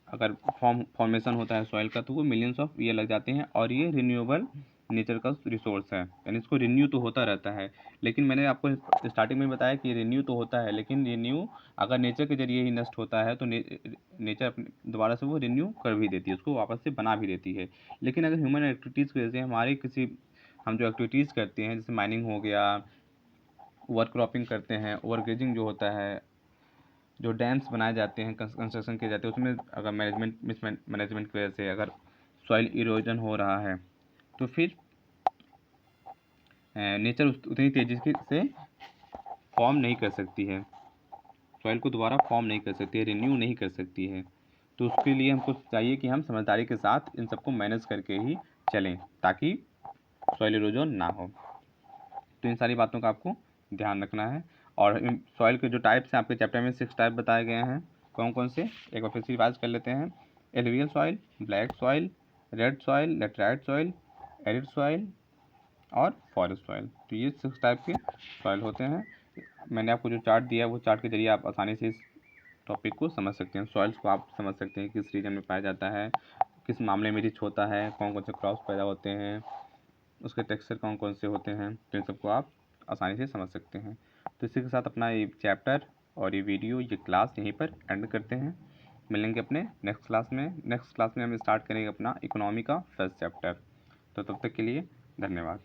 अगर फॉर्मेशन होता है सॉइल का तो वो मिलियंस ऑफ ईयर लग जाते हैं। और ये रिन्यूएबल नेचर का रिसोर्स है, यानी इसको रिन्यू तो होता रहता है। लेकिन मैंने आपको स्टार्टिंग में बताया कि रिन्यू तो होता है, लेकिन रिन्यू अगर नेचर के जरिए ही नष्ट होता है तो नेचर अपने दोबारा से वो रिन्यू कर भी देती है, उसको वापस से बना भी देती है। लेकिन अगर ह्यूमन एक्टिविटीज़ की वजह से हमारी किसी हम जो एक्टिविटीज़ करते हैं, जैसे माइनिंग हो गया, ओवर क्रॉपिंग करते हैं, ओवर ग्रेजिंग जो होता है, जो डैम्स बनाए जाते हैं, कंस्ट्रक्शन किए जाते हैं, उसमें अगर मैनेजमेंट की वजह से अगर सॉइल इरोजन हो रहा है तो फिर नेचर उतनी तेज़ी से फॉर्म नहीं कर सकती है, सॉइल को दोबारा फॉर्म नहीं कर सकती है, रिन्यू नहीं कर सकती है। तो उसके लिए हमको चाहिए कि हम समझदारी के साथ इन सबको मैनेज करके ही चलें ताकि सॉइल इरोजन ना हो। तो इन सारी बातों का आपको ध्यान रखना है। और इन सॉइल के जो टाइप्स हैं आपके चैप्टर में 6 टाइप बताए गए हैं। कौन कौन से, एक बार फिर से रिवाइज कर लेते हैं। Alluvial soil, black soil, red soil, laterite soil, arid soil और फॉरेस्ट सॉइल। तो ये 6 टाइप के सॉइल होते हैं। मैंने आपको जो चार्ट दिया है वो चार्ट के जरिए आप आसानी से इस टॉपिक को समझ सकते हैं। सॉइल्स को आप समझ सकते हैं किस रीजन में पाया जाता है, किस मामले में रिच होता है, कौन कौन से क्रॉप्स पैदा होते हैं, उसके टेक्सचर कौन कौन से होते हैं, तो इन सबको आप आसानी से समझ सकते हैं। तो इसी के साथ अपना ये चैप्टर और ये वीडियो, ये क्लास यहीं पर एंड करते हैं। मिलेंगे अपने नेक्स्ट क्लास में। नेक्स्ट क्लास में हम स्टार्ट करेंगे अपना इकोनॉमी का फर्स्ट चैप्टर। तो तब तक के लिए धन्यवाद।